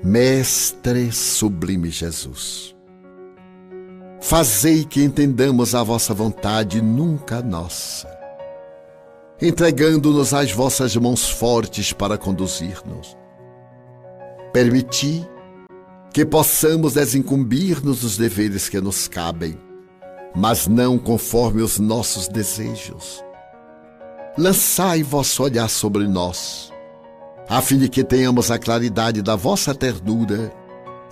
Mestre sublime Jesus, fazei que entendamos a vossa vontade, nunca a nossa, entregando-nos às vossas mãos fortes para conduzir-nos. Permiti que possamos desincumbir-nos dos deveres que nos cabem, mas não conforme os nossos desejos. Lançai vosso olhar sobre nós, a fim de que tenhamos a claridade da vossa ternura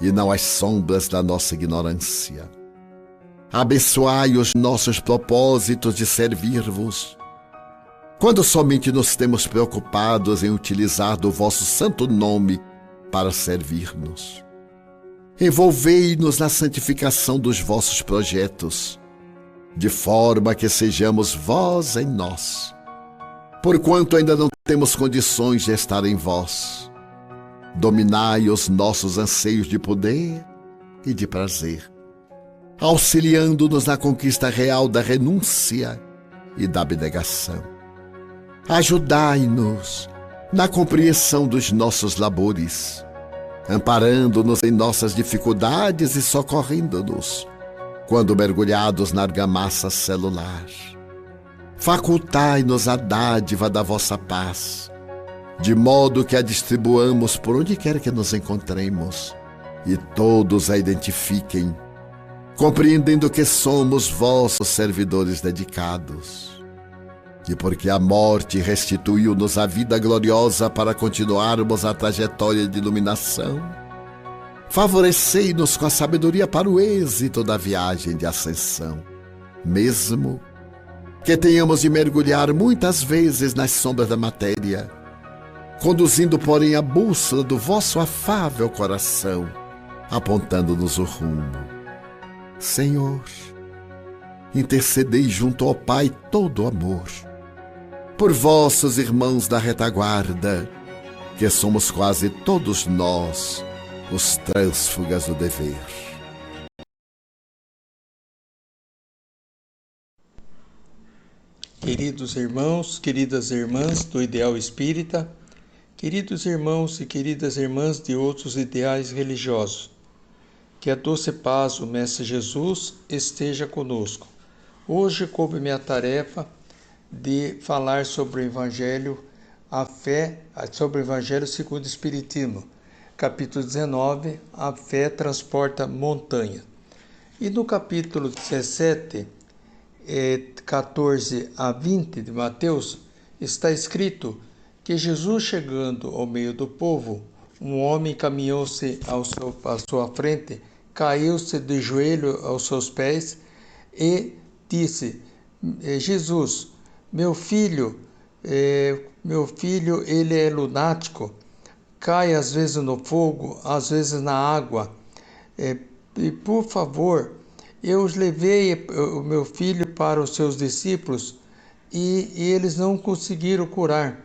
e não as sombras da nossa ignorância. Abençoai os nossos propósitos de servir-vos, quando somente nos temos preocupados em utilizar do vosso santo nome para servir-nos. Envolvei-nos na santificação dos vossos projetos, de forma que sejamos vós em nós, porquanto ainda não temos condições de estar em vós. Dominai os nossos anseios de poder e de prazer, auxiliando-nos na conquista real da renúncia e da abnegação. Ajudai-nos na compreensão dos nossos labores, amparando-nos em nossas dificuldades e socorrendo-nos quando mergulhados na argamassa celular. Facultai-nos a dádiva da vossa paz, de modo que a distribuamos por onde quer que nos encontremos e todos a identifiquem, compreendendo que somos vossos servidores dedicados. E porque a morte restituiu-nos a vida gloriosa para continuarmos a trajetória de iluminação, favorecei-nos com a sabedoria para o êxito da viagem de ascensão, mesmo que tenhamos de mergulhar muitas vezes nas sombras da matéria, conduzindo, porém, a bússola do vosso afável coração, apontando-nos o rumo. Senhor, intercedei junto ao Pai todo amor, por vossos irmãos da retaguarda, que somos quase todos nós, os trânsfugas do dever. Queridos irmãos, queridas irmãs do ideal espírita, queridos irmãos e queridas irmãs de outros ideais religiosos, que a doce paz do Mestre Jesus esteja conosco. Hoje coube-me a tarefa de falar sobre o Evangelho, sobre o Evangelho segundo o Espiritismo, capítulo 19, a fé transporta montanha. E no capítulo 17, 14 a 20 de Mateus, está escrito que Jesus, chegando ao meio do povo, um homem caminhou-se à sua frente, caiu-se de joelho aos seus pés e disse: Jesus, meu filho, ele é lunático, cai às vezes no fogo, às vezes na água. E por favor, eu levei o meu filho para os seus discípulos e eles não conseguiram curar.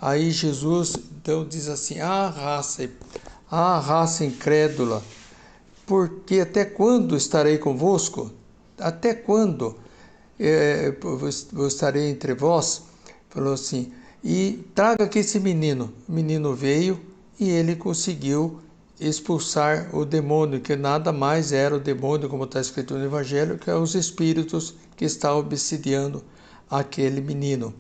Aí Jesus então diz assim: raça incrédula, porque até quando estarei convosco? Até quando eu estarei entre vós? Falou assim, e traga aqui esse menino. O menino veio e ele conseguiu expulsar o demônio, que nada mais era o demônio, como está escrito no Evangelho, que é os espíritos que estavam obsidiando aquele menino.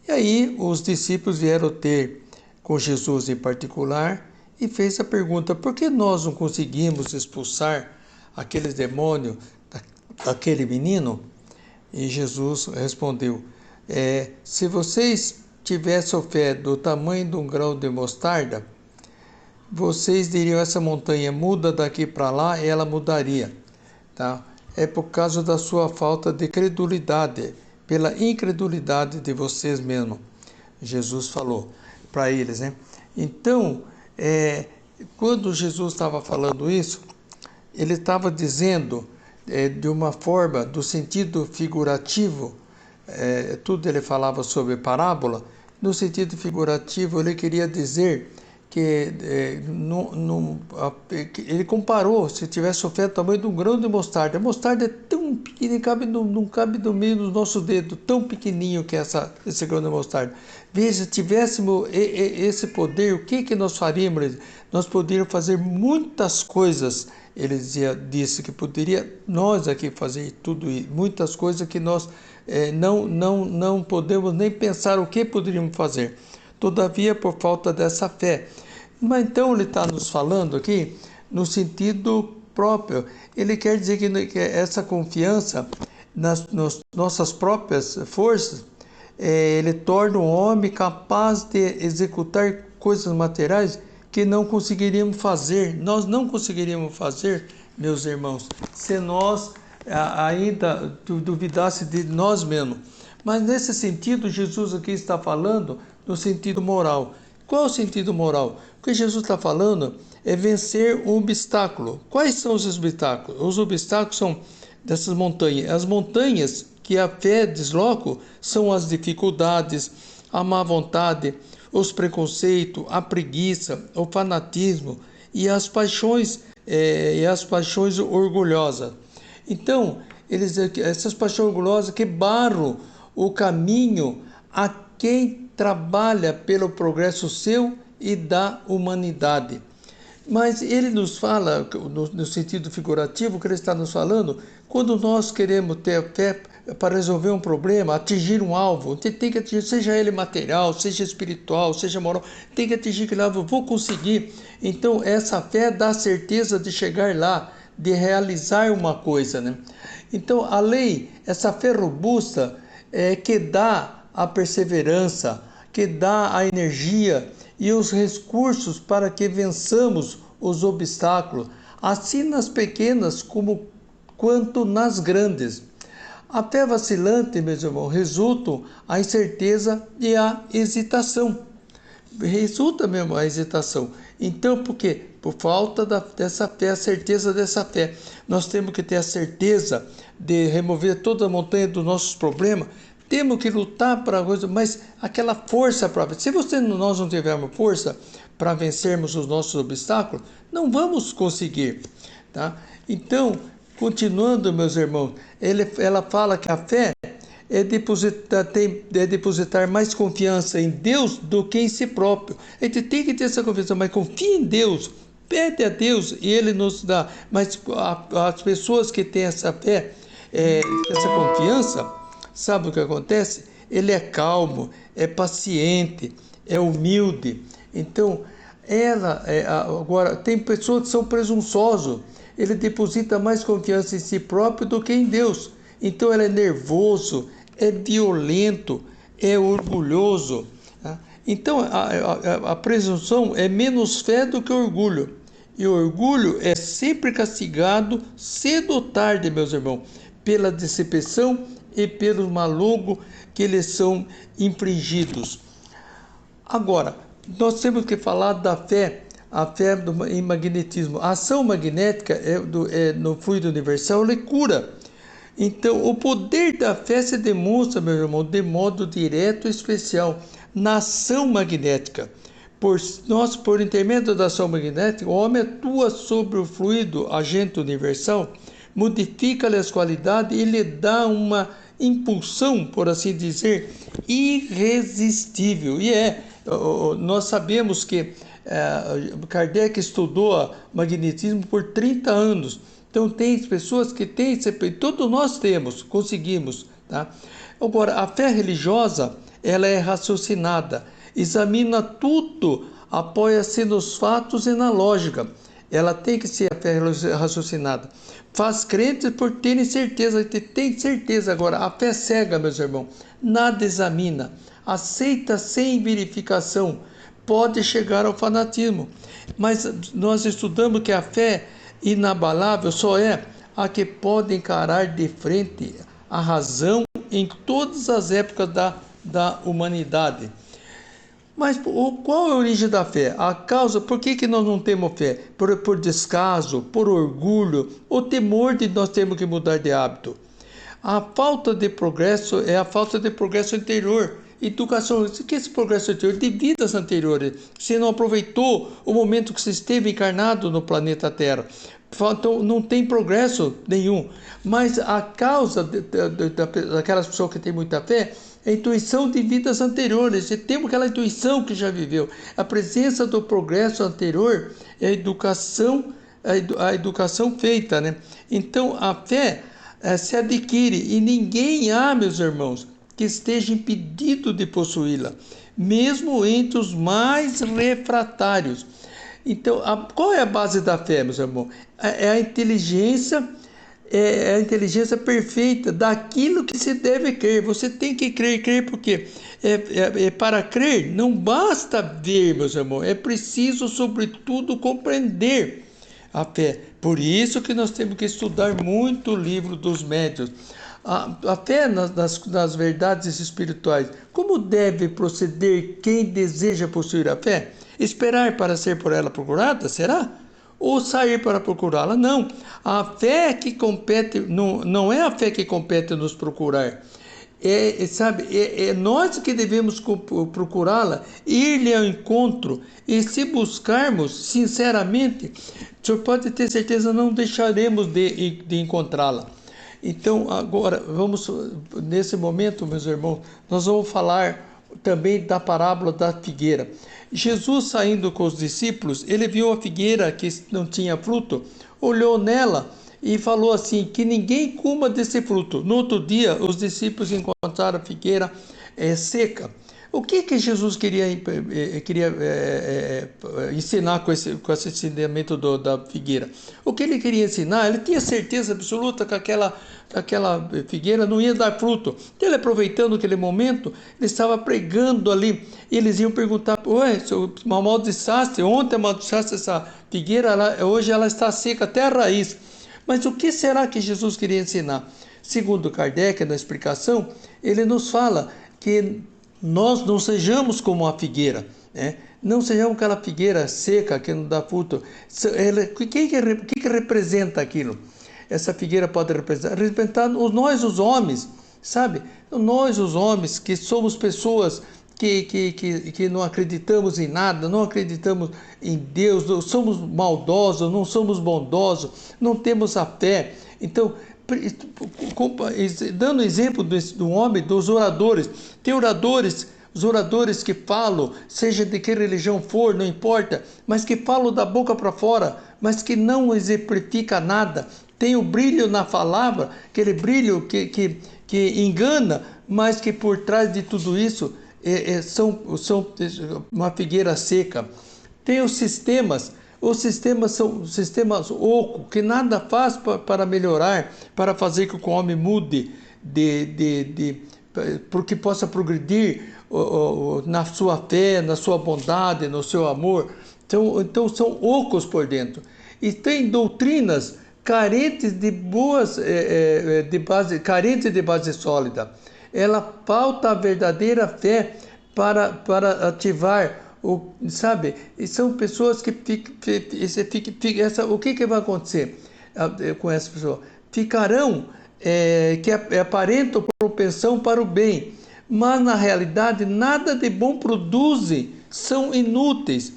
E aí os discípulos vieram ter com Jesus em particular e fez a pergunta: por que nós não conseguimos expulsar aqueles demônios daquele menino? E Jesus respondeu: se vocês tivessem fé do tamanho de um grão de mostarda, vocês diriam essa montanha, muda daqui para lá, e ela mudaria. Tá? É por causa da sua falta de credulidade, pela incredulidade de vocês mesmos. Jesus falou para eles, né? Então, quando Jesus estava falando isso, ele estava dizendo de uma forma, do sentido figurativo, tudo ele falava sobre parábola, no sentido figurativo ele queria dizer que ele comparou, se tivesse o fé do tamanho de um grão de mostarda. A mostarda é tão pequenininha, não cabe no meio dos nossos dedos, tão pequenininho que é esse grão de mostarda. Veja, se tivéssemos esse poder, o que nós faríamos? Nós poderíamos fazer muitas coisas. Ele disse que poderia nós aqui fazer tudo isso, muitas coisas que nós não podemos nem pensar o que poderíamos fazer. Todavia, por falta dessa fé. Mas então ele está nos falando aqui no sentido próprio. Ele quer dizer que essa confiança nas nossas próprias forças, ele torna o homem capaz de executar coisas materiais que não conseguiríamos fazer. Nós não conseguiríamos fazer, meus irmãos, se nós ainda duvidássemos de nós mesmos. Mas nesse sentido, Jesus aqui está falando no sentido moral. Qual é o sentido moral? O que Jesus está falando é vencer um obstáculo. Quais são os obstáculos? Os obstáculos são dessas montanhas. As montanhas que a fé desloca são as dificuldades, a má vontade, os preconceitos, a preguiça, o fanatismo e as paixões orgulhosas. Então, essas paixões orgulhosas que barram o caminho a quem trabalha pelo progresso seu e da humanidade. Mas ele nos fala, no sentido figurativo, que ele está nos falando, quando nós queremos ter fé para resolver um problema, atingir um alvo, tem que atingir, seja ele material, seja espiritual, seja moral, tem que atingir aquele alvo, eu vou conseguir. Então, essa fé dá certeza de chegar lá, de realizar uma coisa, né? Então, a lei, essa fé robusta, que dá a perseverança, que dá a energia e os recursos para que vençamos os obstáculos, assim nas pequenas quanto nas grandes. A fé vacilante, meus irmãos, resulta a incerteza e a hesitação. Resulta mesmo a hesitação. Então, por quê? Por falta dessa fé, a certeza dessa fé. Nós temos que ter a certeza de remover toda a montanha dos nossos problemas. Temos que lutar para a coisa, mas aquela força para vencer. Se nós não tivermos força para vencermos os nossos obstáculos, não vamos conseguir. Tá? Então, continuando, meus irmãos, ela fala que a fé é depositar mais confiança em Deus do que em si próprio. A gente tem que ter essa confiança, mas confia em Deus, pede a Deus e Ele nos dá. Mas as pessoas que têm essa fé, essa confiança, sabe o que acontece? Ele é calmo, é paciente, é humilde. Então, agora, tem pessoas que são presunçosos. Ele deposita mais confiança em si próprio do que em Deus. Então, ele é nervoso, é violento, é orgulhoso. Tá? Então, a presunção é menos fé do que orgulho. E o orgulho é sempre castigado, cedo ou tarde, meus irmãos, pela decepção e pelo maluco que lhes são infligidos. Agora, nós temos que falar da fé, a fé em magnetismo. A ação magnética no fluido universal, ele cura. Então, o poder da fé se demonstra, meu irmão, de modo direto e especial na ação magnética. Por intermédio da ação magnética, o homem atua sobre o fluido agente universal, modifica-lhe as qualidades e lhe dá uma impulsão, por assim dizer, irresistível. Nós sabemos que Kardec estudou magnetismo por 30 anos. Então, tem pessoas que têm, todos nós conseguimos. Tá? Agora, a fé religiosa, ela é raciocinada, examina tudo apoia-se nos fatos e na lógica. Ela tem que ser a fé raciocinada. Faz crentes por terem certeza, tem certeza. Agora, a fé cega, meus irmãos, nada examina, aceita sem verificação, pode chegar ao fanatismo. Mas nós estudamos que a fé inabalável só é a que pode encarar de frente a razão em todas as épocas da humanidade. Mas qual é a origem da fé? A causa, por que nós não temos fé? Por descaso, por orgulho, ou temor de nós termos que mudar de hábito. A falta de progresso é a falta de progresso interior. Educação, o que é esse progresso interior? De vidas anteriores. Você não aproveitou o momento que você esteve encarnado no planeta Terra. Então, não tem progresso nenhum. Mas a causa daquelas pessoas que têm muita fé é a intuição de vidas anteriores. Você tem aquela intuição que já viveu. A presença do progresso anterior é a educação feita, né? Então, a fé se adquire e ninguém há, meus irmãos, que esteja impedido de possuí-la, mesmo entre os mais refratários. Então, qual é a base da fé, meus irmãos? É a inteligência perfeita daquilo que se deve crer. Você tem que crer porque para crer não basta ver, meus irmãos, é preciso, sobretudo, compreender a fé. Por isso que nós temos que estudar muito o livro dos médiuns. A fé nas verdades espirituais. Como deve proceder quem deseja possuir a fé? Esperar para ser por ela procurada? Será? Ou sair para procurá-la? Não. A fé que compete, não é a fé que compete nos procurar. É nós que devemos procurá-la, ir-lhe ao encontro, e se buscarmos sinceramente, o senhor pode ter certeza, não deixaremos de encontrá-la. Então, agora, nesse momento, meus irmãos, nós vamos falar também da parábola da figueira. Jesus, saindo com os discípulos, ele viu a figueira que não tinha fruto, olhou nela e falou assim, que ninguém coma desse fruto. No outro dia, os discípulos encontraram a figueira seca. O que Jesus queria ensinar com esse ensinamento da figueira? O que ele queria ensinar? Ele tinha certeza absoluta que aquela figueira não ia dar fruto. Então, ele, aproveitando aquele momento, ele estava pregando ali, e eles iam perguntar, ué, amaldiçaste, ontem amaldiçaste essa figueira, hoje ela está seca até a raiz. Mas o que será que Jesus queria ensinar? Segundo Kardec, na explicação, ele nos fala que nós não sejamos como a figueira, né? Não sejamos aquela figueira seca que não dá fruto. O que representa aquilo? Essa figueira pode representar nós, os homens, sabe? Nós, os homens, que somos pessoas que não acreditamos em nada, não acreditamos em Deus, não somos maldosos, não somos bondosos, não temos a fé. Então, dando exemplo do homem, dos oradores, tem os oradores que falam, seja de que religião for, não importa, mas que falam da boca para fora, mas que não exemplifica nada, tem o brilho na palavra, aquele brilho que engana, mas que por trás de tudo isso são uma figueira seca. Tem os sistemas são sistemas ocos, que nada faz para melhorar, para fazer com que o homem mude, porque possa progredir na sua fé, na sua bondade, no seu amor. Então são ocos por dentro. E tem doutrinas carentes de carentes de base sólida. Ela pauta a verdadeira fé para ativar. Sabe, e são pessoas que o que vai acontecer com essa pessoa? Ficarão que aparentam propensão para o bem, mas na realidade nada de bom produzem, são inúteis,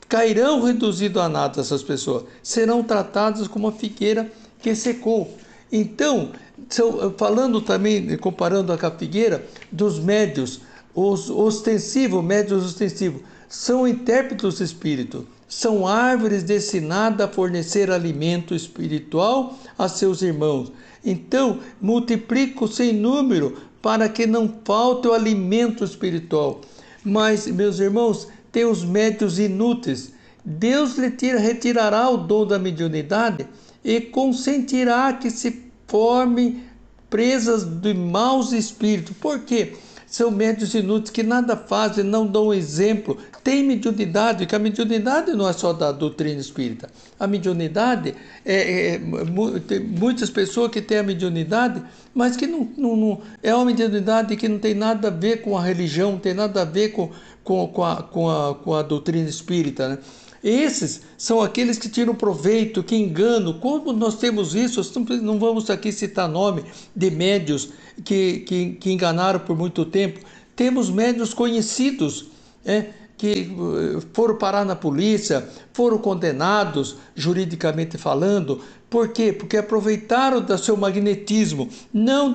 cairão reduzidos a nada. Essas pessoas serão tratadas como uma figueira que secou. Então, falando também, comparando com a figueira, dos médios, os médios ostensivos, são intérpretes do Espírito, são árvores destinadas a fornecer alimento espiritual a seus irmãos. Então, multiplico sem número para que não falte o alimento espiritual. Mas, meus irmãos, tem os médios inúteis. Deus lhe retirará o dom da mediunidade e consentirá que se formem presas de maus espíritos. Por quê? São médios inúteis que nada fazem, não dão exemplo. Tem mediunidade, que a mediunidade não é só da doutrina espírita. A mediunidade, tem muitas pessoas que têm a mediunidade, mas que não é uma mediunidade que não tem nada a ver com a religião, não tem nada a ver com a doutrina espírita, né? Esses são aqueles que tiram proveito, que enganam. Como nós temos isso, não vamos aqui citar nome de médios que enganaram por muito tempo. Temos médios conhecidos, que foram parar na polícia, foram condenados, juridicamente falando. Por quê? Porque aproveitaram do seu magnetismo, não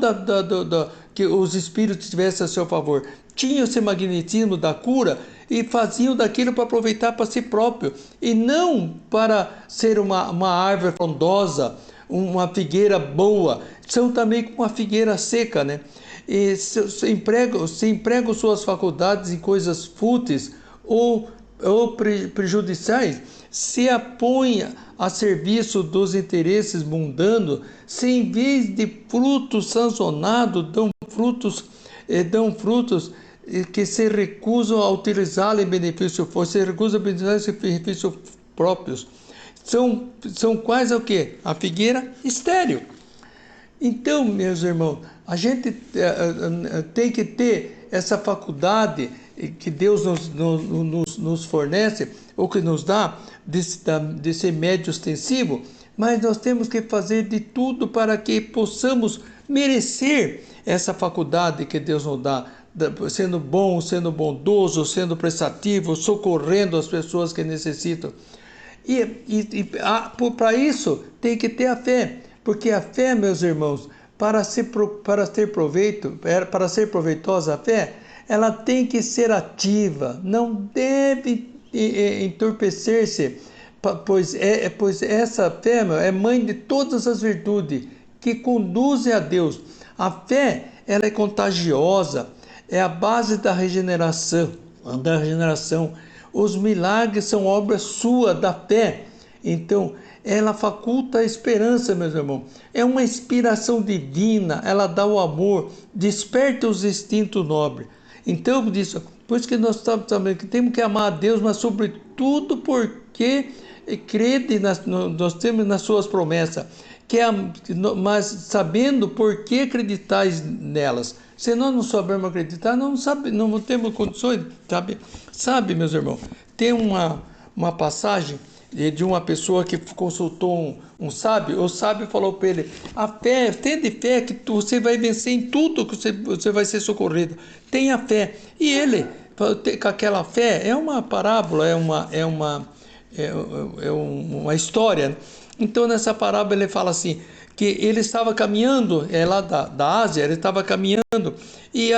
que os espíritos tivessem a seu favor. Tinham esse magnetismo da cura e faziam daquilo para aproveitar para si próprio, e não para ser uma árvore frondosa, uma figueira boa. São também como uma figueira seca, né? E se empregam suas faculdades em coisas fúteis ou prejudiciais, se apõe a serviço dos interesses mundanos, se em vez de frutos sancionados dão frutos que se recusam a utilizá-lo em benefício se recusam a utilizar em benefícios próprios. São quais o quê? A figueira estéril. Então, meus irmãos, a gente tem que ter essa faculdade que Deus nos fornece, ou que nos dá, de ser médio extensivo, mas nós temos que fazer de tudo para que possamos merecer essa faculdade que Deus nos dá, sendo bom, sendo bondoso, sendo prestativo, socorrendo as pessoas que necessitam. Para isso tem que ter a fé, porque a fé, meus irmãos, para ser proveitosa a fé, ela tem que ser ativa, não deve entorpecer-se, pois essa fé é mãe de todas as virtudes que conduzem a Deus. A fé, ela é contagiosa, é a base da regeneração. Os milagres são obra sua, da fé. Então, ela faculta a esperança, meus irmãos. É uma inspiração divina, ela dá o amor, desperta os instintos nobres. Então, por isso que nós estamos sabendo que temos que amar a Deus, mas sobretudo porque nós temos nas suas promessas, mas sabendo por que acreditais nelas. Se nós não soubermos acreditar, não temos condições, sabe, meus irmãos? Tem uma passagem de uma pessoa que consultou um sábio. O sábio falou para ele: tenha fé que você vai vencer em tudo, que você vai ser socorrido. Tenha fé. E ele, com aquela fé, é uma parábola, é uma história. Então, nessa parábola, ele fala assim, que ele estava caminhando, lá da Ásia, ele estava caminhando, e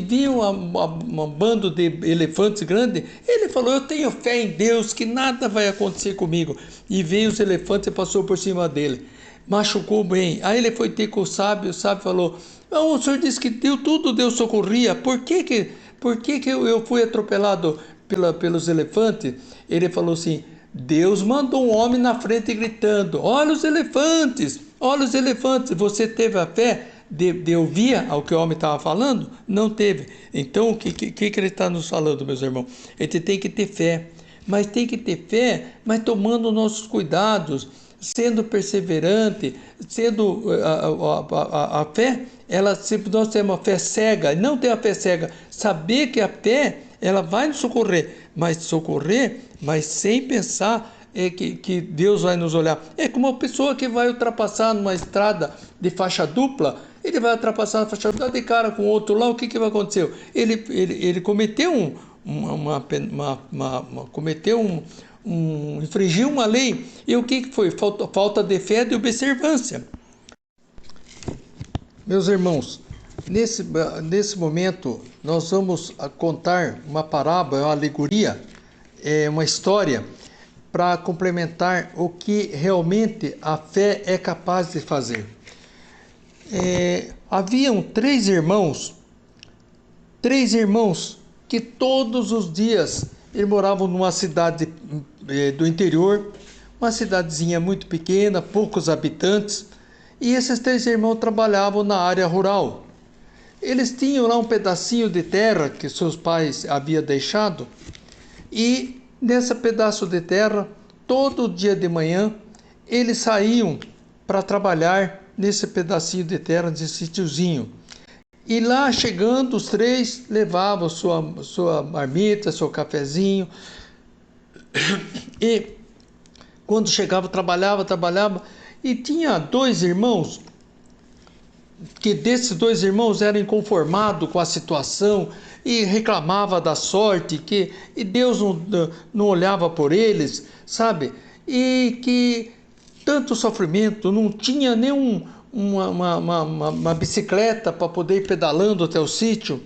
viu um bando de elefantes grande. Ele falou: eu tenho fé em Deus, que nada vai acontecer comigo. E veio os elefantes e passou por cima dele, machucou bem. Aí ele foi ter com o sábio falou: não, o senhor disse que Deus socorria, por que eu fui atropelado pelos elefantes? Ele falou assim: Deus mandou um homem na frente gritando: olha os elefantes, você teve a fé de ouvir ao que o homem estava falando? Não teve. Então, o que ele está nos falando, meus irmãos? Ele tem que ter fé, mas tomando nossos cuidados, sendo perseverante, sendo a fé, se nós temos uma fé cega, não ter a fé cega, saber que a fé, ela vai nos socorrer, mas sem pensar que Deus vai nos olhar. É como uma pessoa que vai ultrapassar numa estrada de faixa dupla. Ele vai ultrapassar a faixa dupla de cara com outro lá. O que vai acontecer? Ele cometeu infringiu uma lei. E o que foi? Falta de fé e de observância. Meus irmãos, nesse momento nós vamos contar uma parábola, uma alegoria, uma história, para complementar o que realmente a fé é capaz de fazer. Haviam três irmãos que todos os dias Eles moravam numa cidade do interior, uma cidadezinha muito pequena, poucos habitantes, e esses 3 irmãos trabalhavam na área rural. Eles tinham lá um pedacinho de terra que seus pais haviam deixado, e nesse pedaço de terra, todo dia de manhã, eles saíam para trabalhar nesse pedacinho de terra, nesse sítiozinho. E lá chegando, os 3 levavam sua marmita, seu cafezinho. E quando chegava, trabalhava. E tinha 2 irmãos, que desses 2 irmãos eram inconformados com a situação e reclamava da sorte, e Deus não olhava por eles, sabe? E que tanto sofrimento, não tinha nem uma bicicleta para poder ir pedalando até o sítio,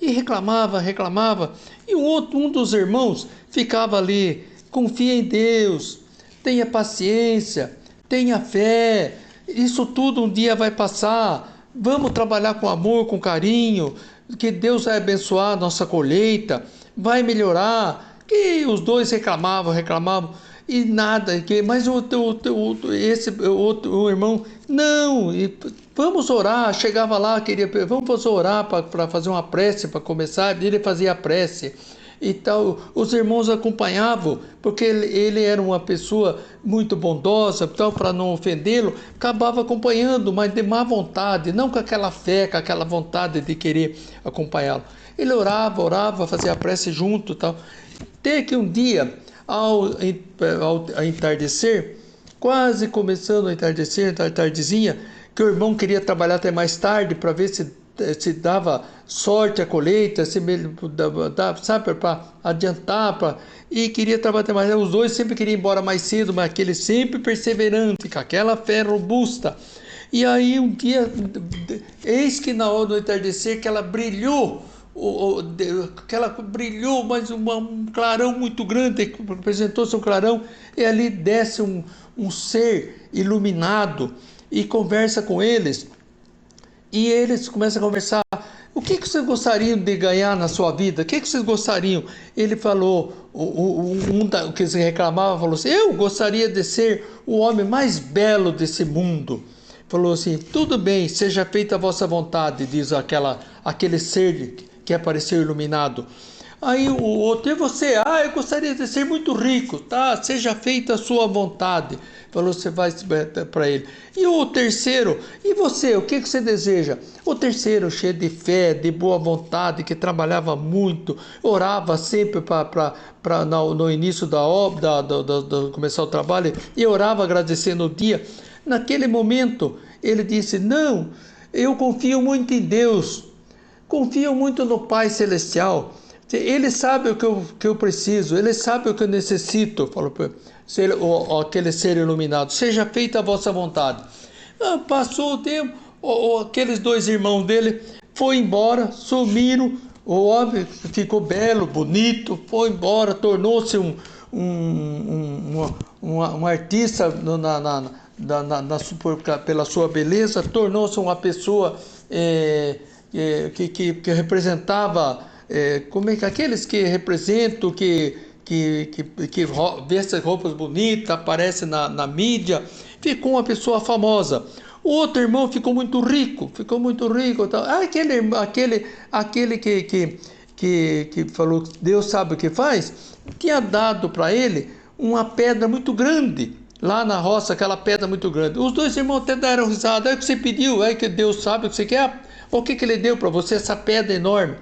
e reclamava. E um dos irmãos ficava ali: confia em Deus, tenha paciência, tenha fé, isso tudo um dia vai passar, vamos trabalhar com amor, com carinho, que Deus vai abençoar a nossa colheita, vai melhorar. Que os 2 reclamavam, e nada, mas o irmão, não, vamos orar, chegava lá, vamos orar para fazer uma prece, para começar, ele fazia a prece, e tal, os irmãos acompanhavam, porque ele era uma pessoa muito bondosa, então, para não ofendê-lo, acabava acompanhando, mas de má vontade, não com aquela fé, com aquela vontade de querer acompanhá-lo. Ele orava, fazia a prece junto, tal. Até que um dia, ao entardecer, quase começando a entardecer, tardezinha, que o irmão queria trabalhar até mais tarde para ver se dava sorte a colheita, sabe, para adiantar, e queria trabalhar até mais. Os 2 sempre queriam ir embora mais cedo, mas aquele sempre perseverante, com aquela fé robusta. E aí um dia, eis que na hora do entardecer, que ela brilhou, mas um clarão muito grande, apresentou-se um clarão, e ali desce um ser iluminado e conversa com eles, e eles começam a conversar: o que vocês gostariam de ganhar na sua vida? O que vocês gostariam? Ele falou, o que se reclamava, falou assim: eu gostaria de ser o homem mais belo desse mundo. Falou assim: tudo bem, seja feita a vossa vontade, diz aquele ser que apareceu iluminado. Aí o outro: e você? Eu gostaria de ser muito rico, tá? Seja feita a sua vontade. Falou, você vai para ele. E o terceiro: e você? O que você deseja? O terceiro, cheio de fé, de boa vontade, que trabalhava muito, orava sempre no início da obra, começar o trabalho, e orava agradecendo o dia. Naquele momento, ele disse: não, eu confio muito em Deus, confio muito no Pai Celestial. Ele sabe o que eu preciso, ele sabe o que eu necessito. Falou para aquele ser iluminado: seja feita a vossa vontade. Passou o tempo, aqueles 2 irmãos dele foram embora, sumiram. O homem ficou belo, bonito, foi embora, tornou-se um artista pela sua beleza, tornou-se uma pessoa que representava, como é que aqueles que representam, que vestem roupas bonitas, aparecem na mídia, ficou uma pessoa famosa. O outro irmão ficou muito rico, tal. Aquele que falou que Deus sabe o que faz, tinha dado para ele uma pedra muito grande, lá na roça, aquela pedra muito grande. Os 2 irmãos até deram risada: é o que você pediu, é que Deus sabe o que você quer. O que ele deu para você? Essa pedra enorme.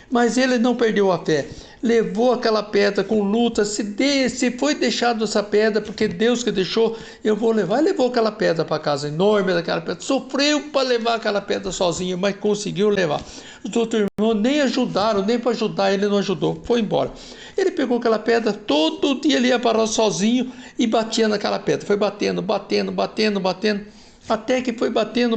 Mas ele não perdeu a fé, levou aquela pedra com luta. Se foi deixado essa pedra, porque Deus que deixou, eu vou levar. Ele levou aquela pedra para casa, enorme daquela pedra, sofreu para levar aquela pedra sozinho, mas conseguiu levar. Os outros irmãos nem ajudaram, nem para ajudar ele não ajudou, foi embora. Ele pegou aquela pedra, todo dia ele ia parar sozinho e batia naquela pedra, foi batendo, até que foi batendo,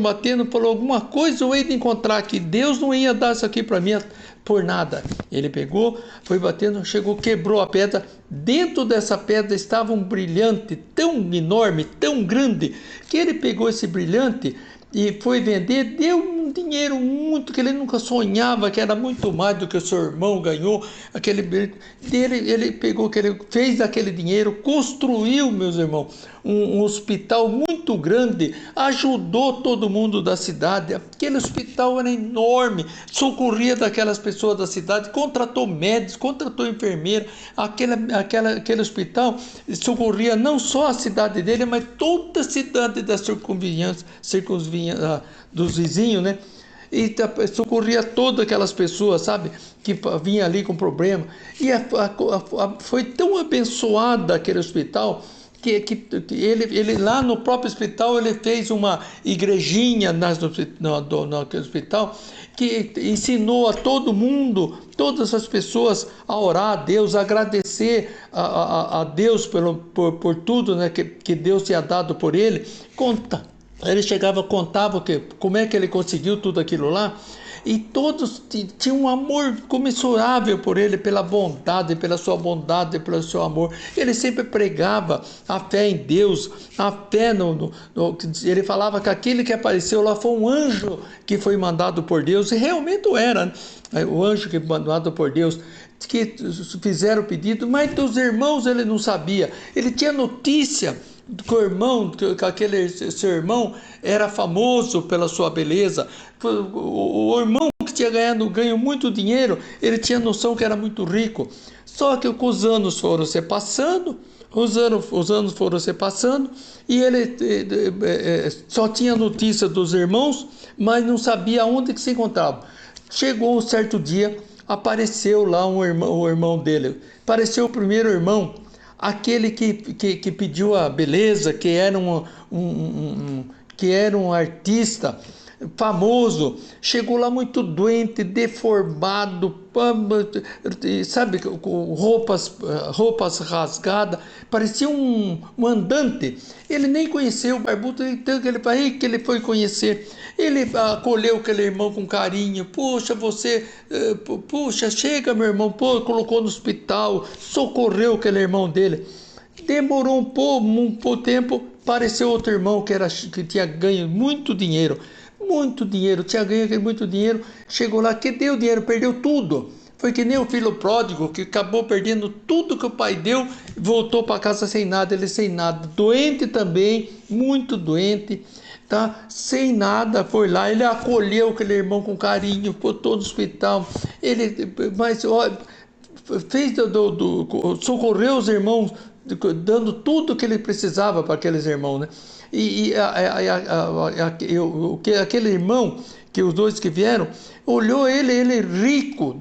falou: alguma coisa eu hei de encontrar aqui, Deus não ia dar isso aqui para mim por nada. Ele pegou, foi batendo, chegou, quebrou a pedra. Dentro dessa pedra estava um brilhante tão enorme, tão grande, que ele pegou esse brilhante e foi vender, deu um dinheiro muito, que ele nunca sonhava, que era muito mais do que o seu irmão ganhou. Ele pegou, que ele fez daquele dinheiro, construiu, meus irmãos, um hospital muito grande, ajudou todo mundo da cidade. Aquele hospital era enorme, socorria daquelas pessoas da cidade, contratou médicos, contratou enfermeira. Aquele hospital socorria não só a cidade dele, mas toda a cidade da circunvizinhança, dos vizinhos, né? E socorria todas aquelas pessoas, sabe, que vinham ali com problema. E foi tão abençoado aquele hospital que ele lá no próprio hospital ele fez uma igrejinha naquele hospital, que ensinou a todo mundo, todas as pessoas, a orar a Deus, a agradecer a Deus por tudo, né, que Deus tinha dado por ele. Ele chegava, contava como é que ele conseguiu tudo aquilo lá, e todos tinham um amor comensurável por ele, pela bondade, pela sua bondade, pelo seu amor. Ele sempre pregava a fé em Deus, a fé ele falava que aquele que apareceu lá foi um anjo que foi mandado por Deus, e realmente era, né? O anjo que foi mandado por Deus, que fizeram o pedido, mas dos irmãos ele não sabia. Ele tinha notícia que aquele seu irmão era famoso pela sua beleza. O irmão que tinha ganho muito dinheiro, ele tinha noção que era muito rico. Só que os anos foram se passando, e ele só tinha notícia dos irmãos, mas não sabia onde que se encontravam. Chegou um certo dia, apareceu lá o irmão dele. Apareceu o primeiro irmão, aquele que pediu a beleza, que era um artista famoso. Chegou lá muito doente, deformado, sabe, com roupas rasgadas, parecia um andante. Ele nem conheceu o barbudo, então que ele foi conhecer. Ele acolheu aquele irmão com carinho. Puxa, chega, meu irmão. Colocou no hospital, socorreu aquele irmão dele. Demorou um pouco tempo, apareceu outro irmão que tinha ganho muito dinheiro, tinha ganho muito dinheiro. Chegou lá, que deu dinheiro, perdeu tudo. Foi que nem o filho pródigo, que acabou perdendo tudo que o pai deu, voltou para casa sem nada, ele sem nada, doente também, muito doente. Tá? Sem nada, foi lá, ele acolheu aquele irmão com carinho, botou no hospital, socorreu os irmãos, dando tudo que ele precisava para aqueles irmãos, né? Aquele irmão, que os dois que vieram, olhou ele rico,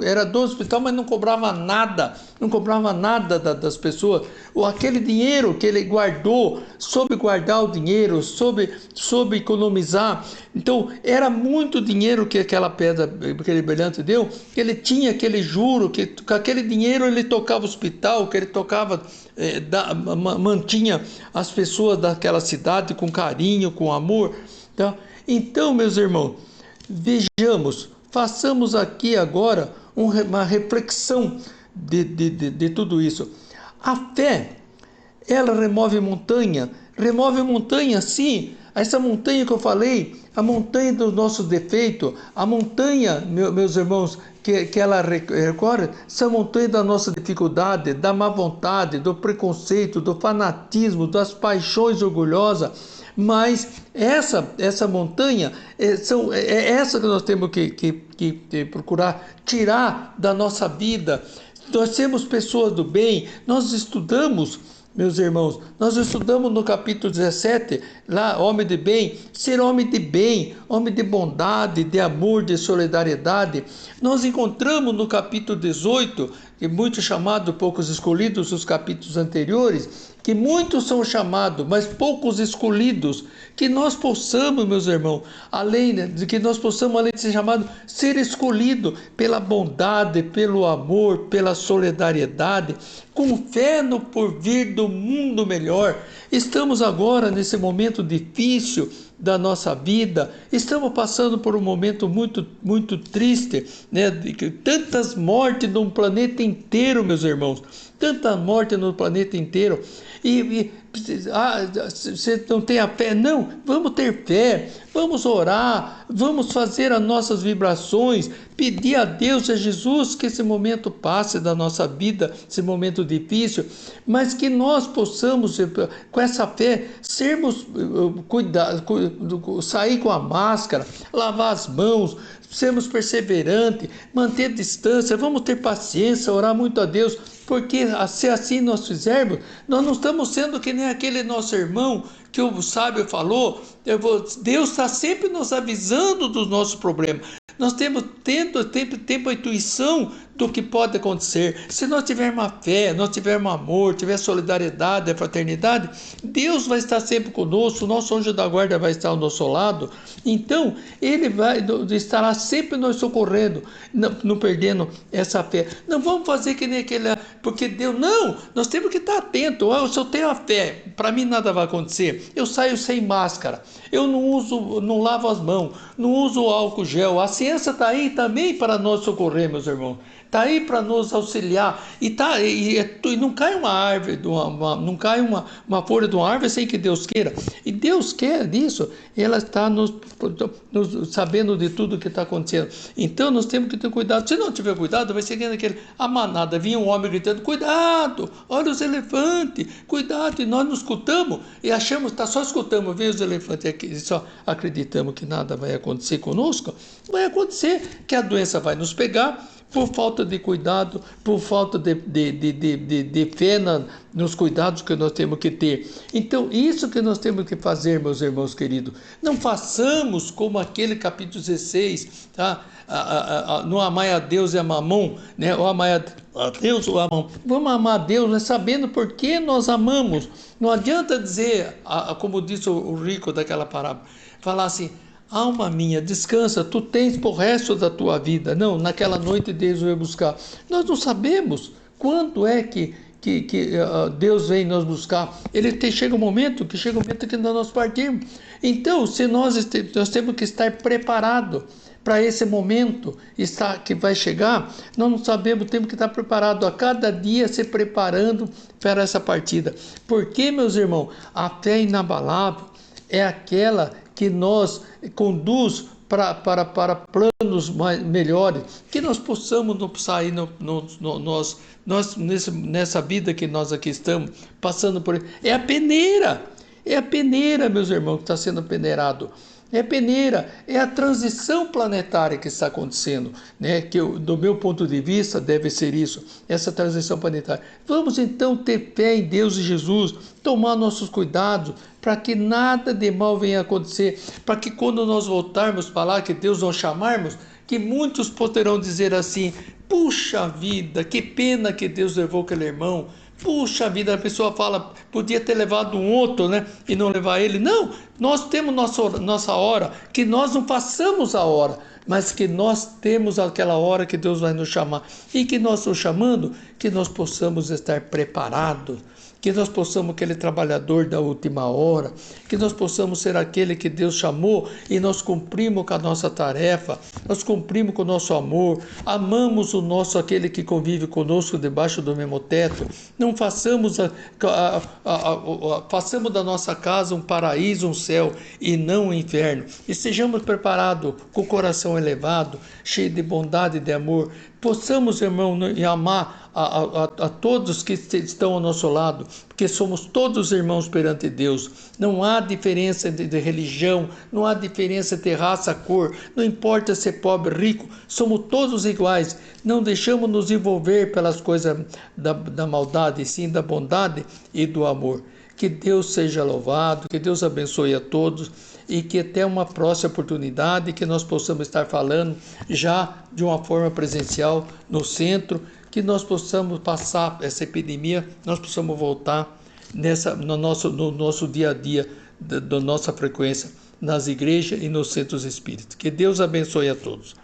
era dono do hospital, mas não cobrava nada das pessoas. Aquele dinheiro que ele guardou, soube guardar o dinheiro, soube economizar. Então era muito dinheiro que aquele brilhante deu. Ele tinha aquele juro, que com aquele dinheiro ele tocava o hospital, que ele tocava, mantinha as pessoas daquela cidade com carinho, com amor, tá? Então, meus irmãos, façamos aqui agora uma reflexão de tudo isso. A fé, ela remove montanha, sim. Essa montanha que eu falei, a montanha dos nossos defeitos, a montanha, meus irmãos, que ela recorre, essa montanha da nossa dificuldade, da má vontade, do preconceito, do fanatismo, das paixões orgulhosas. Mas essa montanha, é essa que nós temos que procurar tirar da nossa vida. Nós temos pessoas do bem, nós estudamos, meus irmãos, no capítulo 17, lá, homem de bem, ser homem de bem, homem de bondade, de amor, de solidariedade. Nós encontramos no capítulo 18, que muitos chamados, poucos escolhidos, os capítulos anteriores, que muitos são chamados, mas poucos escolhidos. Que nós possamos, meus irmãos, além de ser chamado, ser escolhido pela bondade, pelo amor, pela solidariedade, com fé no porvir do mundo melhor. Estamos agora nesse momento difícil da nossa vida, estamos passando por um momento muito, muito triste, né? Tantas mortes num planeta inteiro, meus irmãos. tanta morte no planeta inteiro, você não tem a fé? Não, vamos ter fé, vamos orar, vamos fazer as nossas vibrações, pedir a Deus, a Jesus, que esse momento passe da nossa vida, esse momento difícil, mas que nós possamos, com essa fé, sair com a máscara, lavar as mãos, sermos perseverantes, manter distância, vamos ter paciência, orar muito a Deus, porque se assim nós fizermos, nós não estamos sendo que nem aquele nosso irmão que o sábio falou. Deus está sempre nos avisando dos nossos problemas. Nós temos tempo a intuição do que pode acontecer. Se nós tivermos a fé, nós tivermos amor, tiver solidariedade, a fraternidade, Deus vai estar sempre conosco, o nosso anjo da guarda vai estar ao nosso lado. Então, Ele estará sempre nos socorrendo, não perdendo essa fé. Não vamos fazer que nem aquele, porque Deus, não, nós temos que estar atentos. Se eu tenho a fé, para mim nada vai acontecer. Eu saio sem máscara, eu não lavo as mãos, não uso álcool gel. A ciência está aí também para nos socorrer, meus irmãos. Está aí para nos auxiliar. E não cai uma árvore, não cai uma folha de uma árvore sem que Deus queira. E Deus quer disso. E ela está nos sabendo de tudo que está acontecendo. Então nós temos que ter cuidado. Se não tiver cuidado, vai ser aquele a manada. Vinha um homem gritando: cuidado, olha os elefantes, cuidado. E nós nos escutamos e achamos, só escutamos, ver os elefantes aqui, e só acreditamos que nada vai acontecer conosco. Vai acontecer que a doença vai nos pegar por falta de cuidado, por falta de fé nos cuidados que nós temos que ter. Então, isso que nós temos que fazer, meus irmãos queridos. Não façamos como aquele capítulo 16, tá? Não amai a Deus e a mamon, né? Ou amai a Deus ou a mamon. Vamos amar a Deus, né? Sabendo por que nós amamos. Não adianta dizer, como disse o rico daquela parábola, falar assim: alma minha, descansa, tu tens por resto da tua vida. Não, naquela noite Deus veio buscar. Nós não sabemos quando é que Deus vem nos buscar. Chega um momento que nós partimos. Então, se nós temos que estar preparados para esse momento que vai chegar, nós não sabemos, temos que estar preparados a cada dia, se preparando para essa partida. Porque, meus irmãos, a fé inabalável é aquela que nos conduz para planos melhores, que nós possamos sair nessa vida que nós aqui estamos passando por. É a peneira, meus irmãos, que está sendo peneirado. É peneira, é a transição planetária que está acontecendo, né? Que do meu ponto de vista deve ser isso, essa transição planetária. Vamos então ter fé em Deus e Jesus, tomar nossos cuidados para que nada de mal venha acontecer, para que quando nós voltarmos para lá, que Deus nos chamarmos, que muitos poderão dizer assim: puxa vida, que pena que Deus levou aquele irmão. Puxa vida, a pessoa fala, podia ter levado um outro, né? E não levar ele. Não, nós temos nossa hora, que nós não façamos a hora, mas que nós temos aquela hora que Deus vai nos chamar. E que nós estamos chamando, que nós possamos estar preparados, que nós possamos aquele trabalhador da última hora, que nós possamos ser aquele que Deus chamou e nós cumprimos com a nossa tarefa, nós cumprimos com o nosso amor, amamos aquele que convive conosco debaixo do mesmo teto. Não façamos façamos da nossa casa um paraíso, um céu e não um inferno. E sejamos preparados com o coração elevado, cheio de bondade e de amor. Possamos, irmão, amar a todos que estão ao nosso lado, porque somos todos irmãos perante Deus. Não há diferença de religião, não há diferença de raça, cor, não importa ser pobre, rico, somos todos iguais. Não deixamos nos envolver pelas coisas da maldade, sim da bondade e do amor. Que Deus seja louvado, que Deus abençoe a todos e que até uma próxima oportunidade que nós possamos estar falando já de uma forma presencial no centro, que nós possamos passar essa epidemia, nós possamos voltar no nosso dia a dia, da nossa frequência nas igrejas e nos centros espíritas. Que Deus abençoe a todos.